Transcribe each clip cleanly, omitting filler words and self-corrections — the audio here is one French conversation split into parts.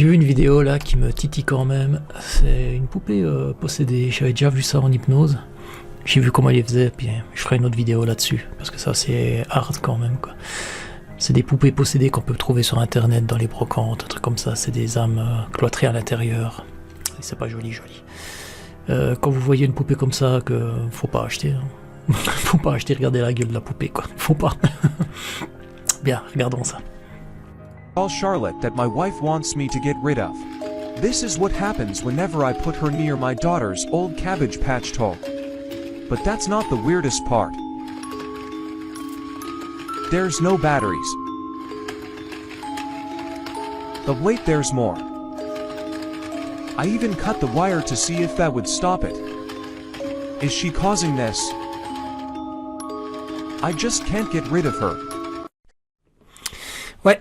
J'ai vu une vidéo là qui me titille quand même. C'est une poupée possédée. J'avais déjà vu ça en hypnose. J'ai vu comment il les faisait, puis je ferai une autre vidéo là-dessus. Parce que ça, c'est hard quand même, quoi. C'est des poupées possédées qu'on peut trouver sur internet, dans les brocantes, un truc comme ça. C'est des âmes cloîtrées à l'intérieur. Et c'est pas joli. Quand vous voyez une poupée comme ça, que faut pas acheter. Hein. Faut pas acheter, regardez la gueule de la poupée, quoi. Faut pas. Bien, regardons ça. Call Charlotte that my wife wants me to get rid of. This is what happens whenever I put her near my daughter's old Cabbage Patch toy. But that's not the weirdest part. There's no batteries. But wait, there's more. I even cut the wire to see if that would stop it. Is she causing this? I just can't get rid of her. Ouais.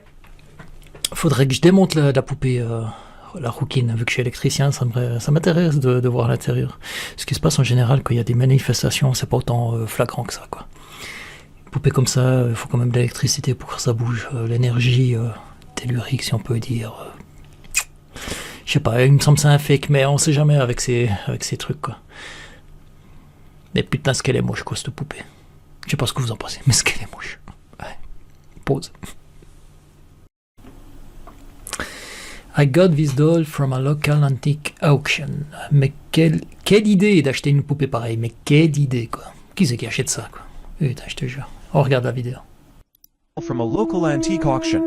Faudrait que je démonte la poupée, la rouquine. Vu que je suis électricien, ça m'intéresse de voir l'intérieur. Ce qui se passe en général quand il y a des manifestations, c'est pas autant flagrant que ça, quoi. Une poupée comme ça, il faut quand même de l'électricité pour que ça bouge. L'énergie tellurique, si on peut dire. Je sais pas, il me semble ça un fake, mais on sait jamais avec ces trucs, quoi. Mais putain, ce qu'elle est moche, quoi, cette poupée. Je sais pas ce que vous en pensez, mais ce qu'elle est moche. Ouais. Pause. I got this doll from a local antique auction. Mais quelle idée d'acheter une poupée pareille. Mais quelle idée, quoi. Qui c'est qui achète ça, quoi. Putain, je te jure. On regarde la vidéo. From a local antique auction.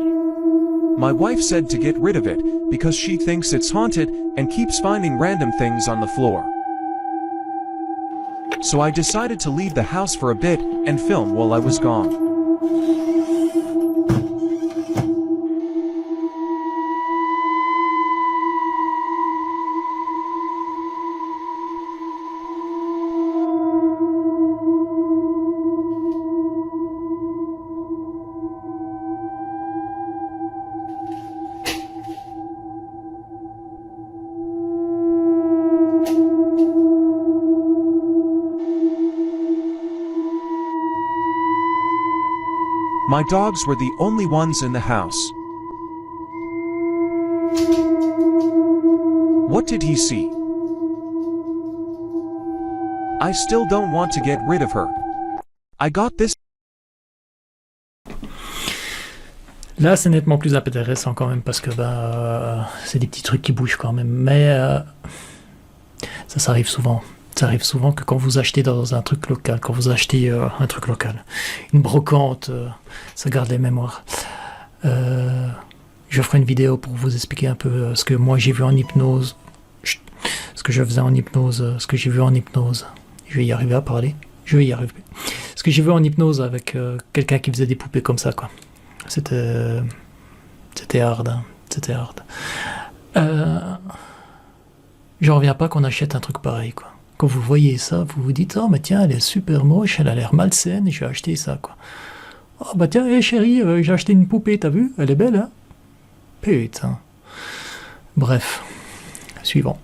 My wife said to get rid of it because she thinks it's haunted and keeps finding random things on the floor. So I decided to leave the house for a bit and film while I was gone. My dogs were the only ones in the house. What did he see? I still don't want to get rid of her. I got this. Là, c'est nettement plus intéressant quand même parce que c'est des petits trucs qui bougent quand même. Mais ça arrive souvent. Ça arrive souvent que quand vous achetez dans un truc local, une brocante, ça garde les mémoires. Je ferai une vidéo pour vous expliquer un peu ce que moi j'ai vu en hypnose, ce que je faisais en hypnose, ce que j'ai vu en hypnose. Je vais y arriver à parler. Je vais y arriver. Ce que j'ai vu en hypnose avec quelqu'un qui faisait des poupées comme ça, quoi. C'était hard, hein. C'était hard. J'en reviens pas qu'on achète un truc pareil, quoi. Quand vous voyez ça, vous vous dites « Oh, mais tiens, elle est super moche, elle a l'air malsaine, et je vais acheter ça, quoi. » « Oh, bah tiens, chérie, j'ai acheté une poupée, t'as vu? Elle est belle, hein? » Putain. Bref. Suivant.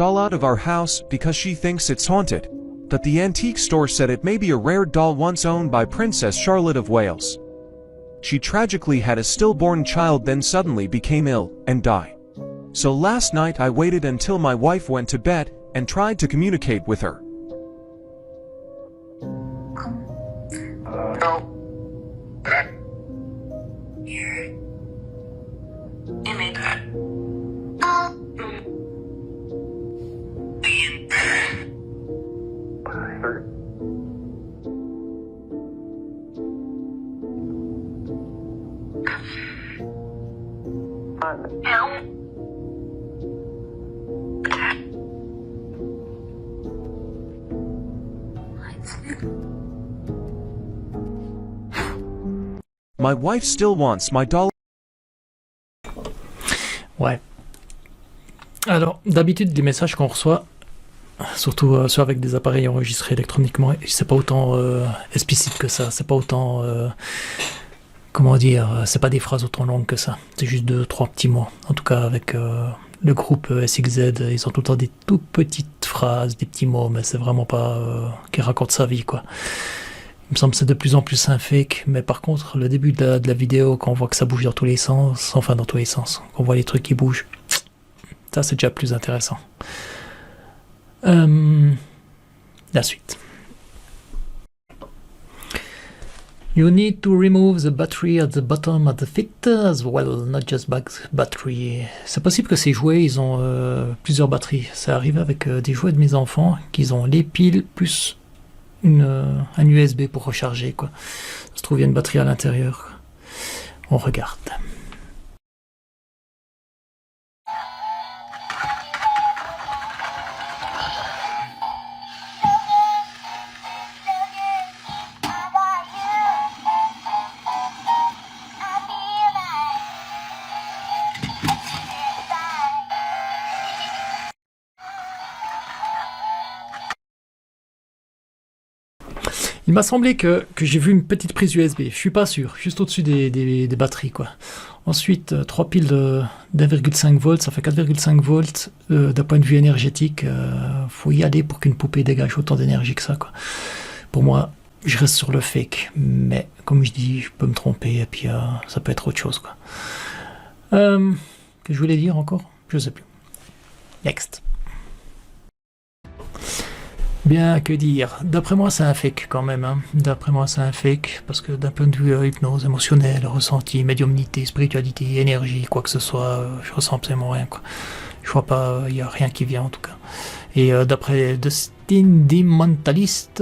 Doll out of our house because she thinks it's haunted. That the antique store said it may be a rare doll once owned by Princess Charlotte of Wales. She tragically had a stillborn child, then suddenly became ill and died. So last night I waited until my wife went to bed and tried to communicate with her. My wife still wants my doll. Ouais. Alors, d'habitude, les messages qu'on reçoit, surtout ceux avec des appareils enregistrés électroniquement, c'est pas autant explicite que ça. C'est pas autant... comment dire, c'est pas des phrases autant longues que ça. C'est juste 2-3 petits mots. En tout cas, avec le groupe SXZ, ils ont tout le temps des toutes petites phrases, des petits mots, mais c'est vraiment pas qui racontent sa vie, quoi. Il me semble que c'est de plus en plus un fake, mais par contre, le début de la vidéo, quand on voit que ça bouge dans tous les sens, enfin dans tous les sens, qu'on voit les trucs qui bougent, ça c'est déjà plus intéressant. La suite. You need to remove the battery at the bottom of the fit as well, not just battery. C'est possible que ces jouets, ils ont plusieurs batteries. Ça arrive avec des jouets de mes enfants, qu'ils ont les piles plus un USB pour recharger, quoi. Ça se trouve, il y a une batterie à l'intérieur, quoi. On regarde. Il m'a semblé que j'ai vu une petite prise USB, je suis pas sûr, juste au-dessus des batteries, quoi. Ensuite, 3 piles d'1,5 volts, ça fait 4,5 volts. D'un point de vue énergétique, faut y aller pour qu'une poupée dégage autant d'énergie que ça, quoi. Pour moi, je reste sur le fake, mais comme je dis, je peux me tromper, et puis ça peut être autre chose, quoi. Que je voulais dire encore? Je sais plus. Next. Bien, que dire? D'après moi, c'est un fake quand même. Hein. D'après moi, c'est un fake, parce que d'un point de vue hypnose, émotionnel, ressenti, médiumnité, spiritualité, énergie, quoi que ce soit, je ressens absolument rien, quoi. Je crois pas, il y a rien qui vient en tout cas. Et d'après Dustin The Mentalist,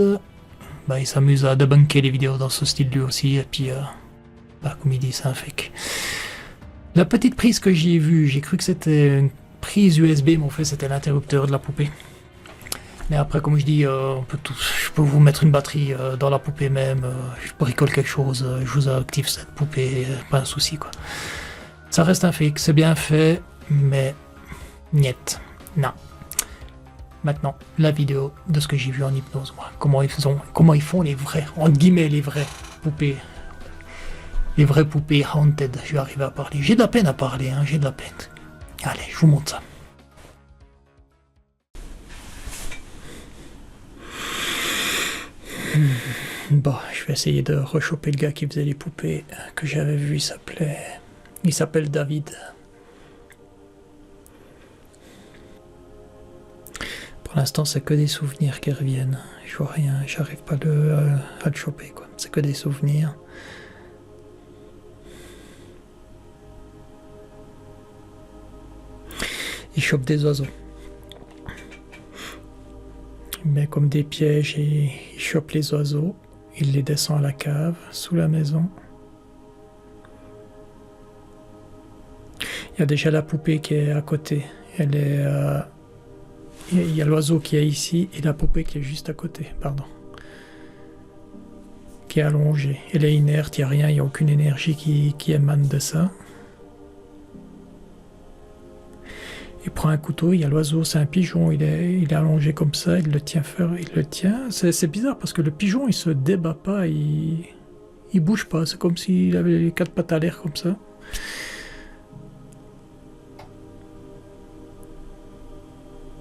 il s'amuse à débunker les vidéos dans ce style lui aussi, et puis, comme il dit, c'est un fake. La petite prise que j'ai vue, j'ai cru que c'était une prise USB, mais en fait, c'était l'interrupteur de la poupée. Mais après, comme je dis, je peux vous mettre une batterie dans la poupée même, je bricole quelque chose, je vous active cette poupée, pas un souci, quoi. Ça reste un fake, c'est bien fait, mais niet, non. Maintenant, la vidéo de ce que j'ai vu en hypnose, moi. Comment ils font les vrais, entre guillemets, les vraies poupées. Les vraies poupées haunted, je vais arriver à parler. J'ai de la peine à parler, hein, j'ai de la peine. Allez, je vous montre ça. Bon, je vais essayer de rechoper le gars qui faisait les poupées que j'avais vu, il s'appelle David. Pour l'instant, c'est que des souvenirs qui reviennent. Je vois rien, j'arrive pas à le choper, quoi. C'est que des souvenirs. Il chope des oiseaux. Il met comme des pièges et il chope les oiseaux. Il les descend à la cave, sous la maison. Il y a déjà la poupée qui est à côté. Elle est... il y a l'oiseau qui est ici et la poupée qui est juste à côté, pardon. Qui est allongée. Elle est inerte, il n'y a rien, il n'y a aucune énergie qui émane de ça. Il prend un couteau, il y a l'oiseau, c'est un pigeon, il est allongé comme ça, il le tient fort, il le tient. C'est bizarre parce que le pigeon, il se débat pas, il bouge pas, c'est comme s'il avait les quatre pattes à l'air comme ça.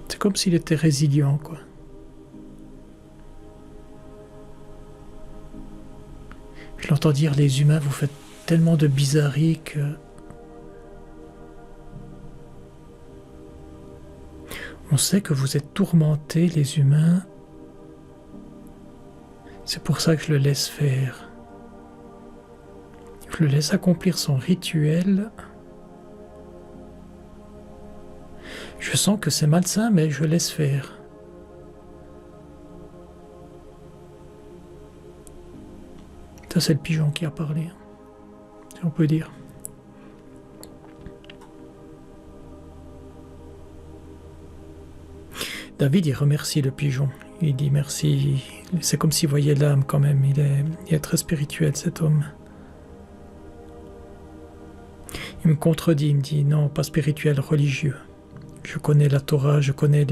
C'est comme s'il était résilient, quoi. Je l'entends dire, les humains, vous faites tellement de bizarreries que... On sait que vous êtes tourmentés, les humains. C'est pour ça que je le laisse faire. Je le laisse accomplir son rituel. Je sens que c'est malsain, mais je laisse faire. Ça, c'est le pigeon qui a parlé, si on peut dire. David, il remercie le pigeon. Il dit merci. C'est comme s'il voyait l'âme quand même. Il est très spirituel, cet homme. Il me contredit. Il me dit non, pas spirituel, religieux. Je connais la Torah, je connais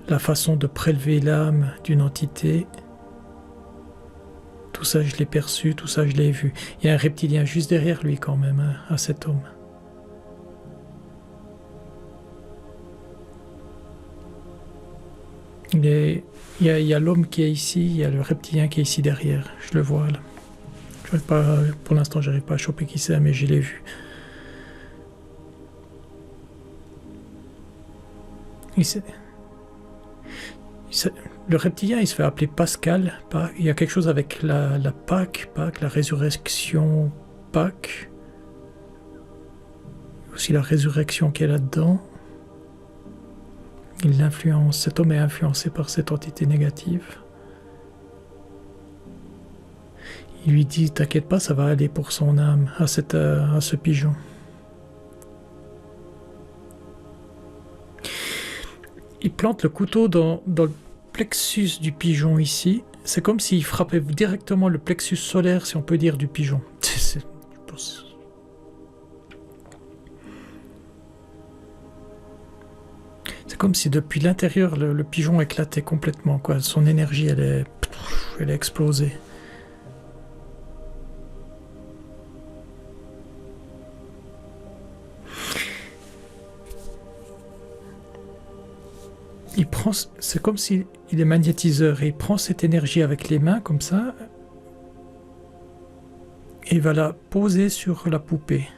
la façon de prélever l'âme d'une entité. Tout ça, je l'ai perçu, tout ça, je l'ai vu. Il y a un reptilien juste derrière lui quand même, hein, à cet homme. Il y a l'homme qui est ici, il y a le reptilien qui est ici derrière. Je le vois là. Pour l'instant, j'arrive pas à choper qui c'est, mais je l'ai vu. Le reptilien, il se fait appeler Pascal. Il y a quelque chose avec la Pâque, la résurrection Pâque. Aussi la résurrection qui est là-dedans. Il l'influence. Cet homme est influencé par cette entité négative. Il lui dit, t'inquiète pas, ça va aller pour son âme, à ce pigeon. Il plante le couteau dans le plexus du pigeon ici. C'est comme s'il frappait directement le plexus solaire, si on peut dire, du pigeon. C'est comme si depuis l'intérieur, le pigeon éclatait complètement, quoi. Son énergie, elle est explosée. C'est comme s'il est magnétiseur et il prend cette énergie avec les mains comme ça et il va la poser sur la poupée.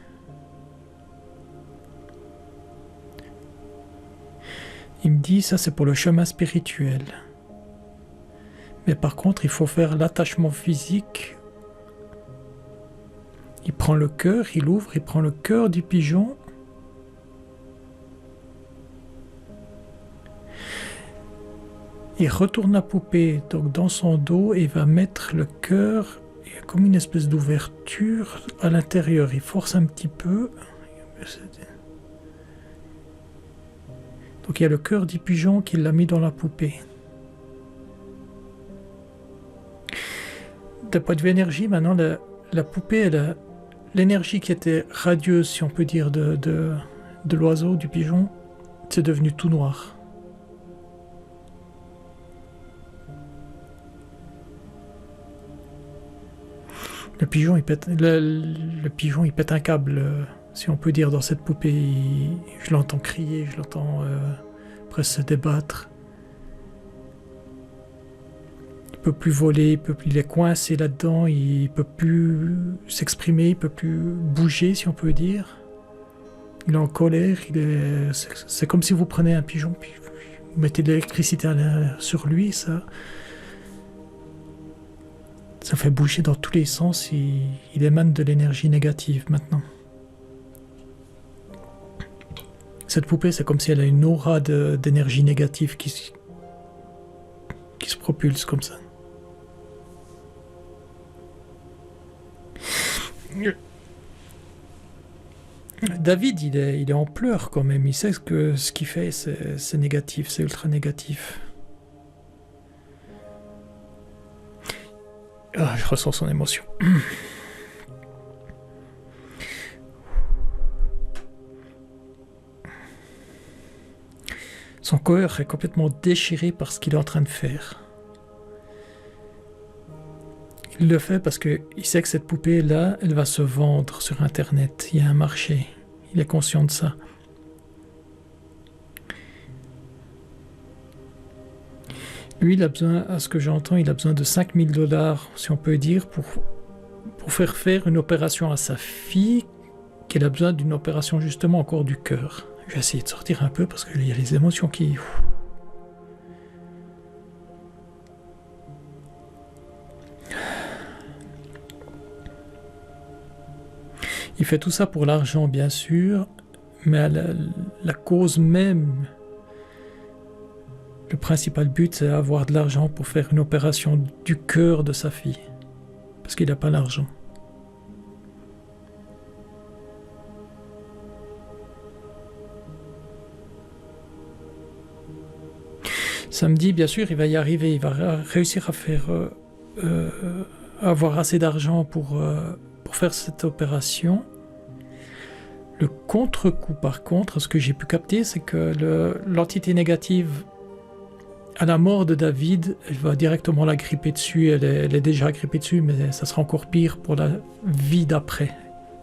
Il me dit ça c'est pour le chemin spirituel. Mais par contre il faut faire l'attachement physique. Il prend le cœur, il ouvre, il prend le cœur du pigeon. Il retourne la poupée donc dans son dos et va mettre le cœur, il y a comme une espèce d'ouverture à l'intérieur. Il force un petit peu. Donc il y a le cœur du pigeon qu'il l'a mis dans la poupée. D'un point de vue énergie, maintenant la poupée, elle a l'énergie qui était radieuse, si on peut dire, de l'oiseau, du pigeon, c'est devenu tout noir. Le pigeon, il pète un câble, si on peut dire, dans cette poupée. Je l'entends crier, je l'entends presque se débattre. Il peut plus voler, il est coincé là-dedans, il peut plus s'exprimer, il peut plus bouger, si on peut dire. Il est en colère, c'est comme si vous prenez un pigeon, puis vous mettez de l'électricité sur lui, ça fait bouger dans tous les sens, il émane de l'énergie négative maintenant. Cette poupée, c'est comme si elle a une aura d'énergie négative qui se propulse comme ça. David, il est en pleurs quand même, il sait que ce qu'il fait, c'est négatif, c'est ultra négatif. Ah, je ressens son émotion. Son cœur est complètement déchiré par ce qu'il est en train de faire. Il le fait parce qu'il sait que cette poupée-là, elle va se vendre sur Internet. Il y a un marché. Il est conscient de ça. Lui, il a besoin, à ce que j'entends, il a besoin de 5000 $, si on peut dire, pour faire une opération à sa fille, qu'elle a besoin d'une opération justement encore du cœur. Je vais essayer de sortir un peu parce qu'il y a les émotions qui... Il fait tout ça pour l'argent, bien sûr, mais la cause même... Le principal but, c'est avoir de l'argent pour faire une opération du cœur de sa fille. Parce qu'il n'a pas l'argent. Samedi, bien sûr, il va y arriver. Il va réussir à faire... avoir assez d'argent pour faire cette opération. Le contre-coup, par contre, ce que j'ai pu capter, c'est que l'entité négative... À la mort de David, elle va directement la gripper dessus, elle est déjà grippée dessus, mais ça sera encore pire pour la vie d'après,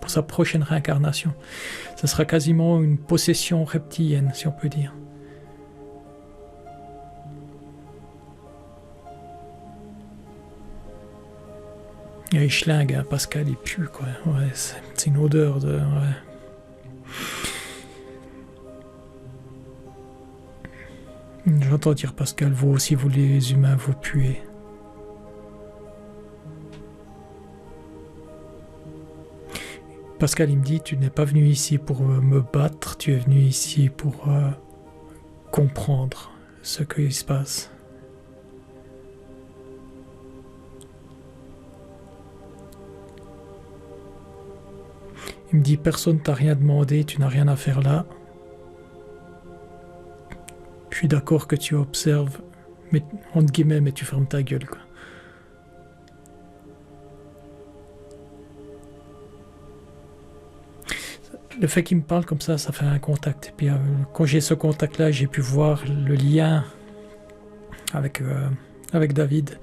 pour sa prochaine réincarnation. Ça sera quasiment une possession reptilienne, si on peut dire. Il schlingue, hein, Pascal, il pue, quoi. Ouais, c'est une odeur de... Ouais. J'entends dire, Pascal, vous aussi, vous les humains, vous puez. Pascal, il me dit, tu n'es pas venu ici pour me battre, tu es venu ici pour comprendre ce qui se passe. Il me dit, personne t'a rien demandé, tu n'as rien à faire là. Je suis d'accord que tu observes, mais entre guillemets, mais tu fermes ta gueule, quoi. Le fait qu'il me parle comme ça fait un contact. Et puis quand j'ai ce contact-là, j'ai pu voir le lien avec David.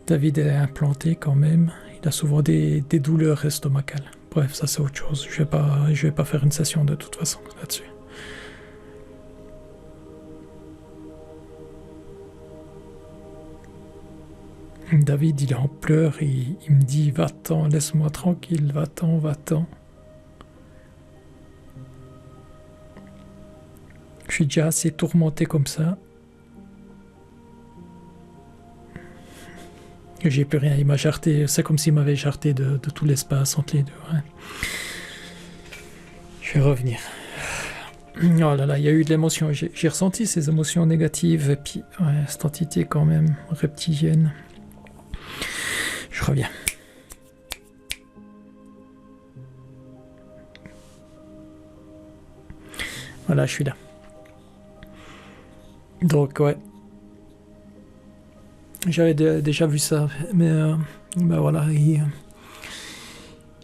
David est implanté quand même. Il a souvent des douleurs estomacales. Bref, ça c'est autre chose. Je vais pas faire une session de toute façon là-dessus. David, il est en pleurs. Il me dit, va-t'en, laisse-moi tranquille, va-t'en, va-t'en. Je suis déjà assez tourmenté comme ça. J'ai plus rien, il m'a jarté, c'est comme s'il m'avait jarté de tout l'espace entre les deux. Ouais. Je vais revenir. Oh là là, il y a eu de l'émotion, j'ai ressenti ces émotions négatives, et puis ouais, cette entité quand même reptilienne. Je reviens. Voilà, je suis là. Donc ouais, j'avais déjà vu ça, mais ben voilà, ils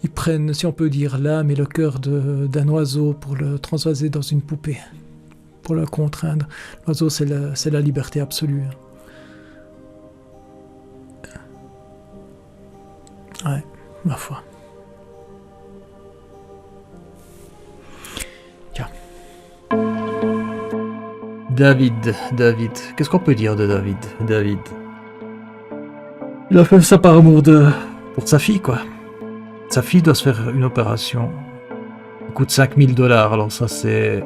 prennent, si on peut dire, l'âme et le cœur d'un oiseau pour le transvaser dans une poupée, pour le contraindre. L'oiseau, c'est la liberté absolue. Ouais, ma foi. David, qu'est-ce qu'on peut dire de David, il a fait ça par amour pour sa fille, quoi. Sa fille doit se faire une opération. Ça coûte $5000. Alors ça, c'est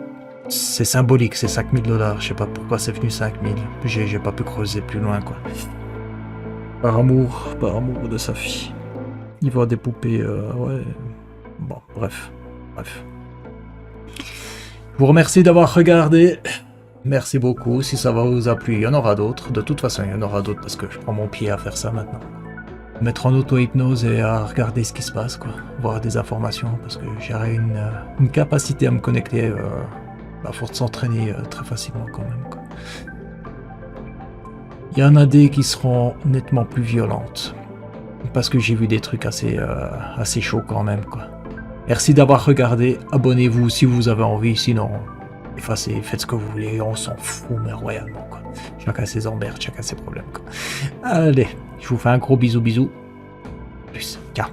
symbolique, c'est $5000. Je sais pas pourquoi c'est venu 5000. J'ai pas pu creuser plus loin, quoi. Par amour de sa fille. Il voit des poupées, ouais. Bon, bref. Je vous remercie d'avoir regardé. Merci beaucoup, si ça vous a plu, il y en aura d'autres. De toute façon, il y en aura d'autres parce que je prends mon pied à faire ça maintenant. Mettre en auto-hypnose et à regarder ce qui se passe, quoi. Voir des informations, parce que j'aurai une capacité à me connecter à force de s'entraîner très facilement quand même, quoi. Il y en a des qui seront nettement plus violentes. Parce que j'ai vu des trucs assez chauds quand même, quoi. Merci d'avoir regardé, abonnez-vous si vous avez envie, sinon... effacez, faites ce que vous voulez, on s'en fout, mais royalement, quoi. Chacun ses emmerdes, chacun ses problèmes, quoi. Allez, je vous fais un gros bisou. Plus, ciao.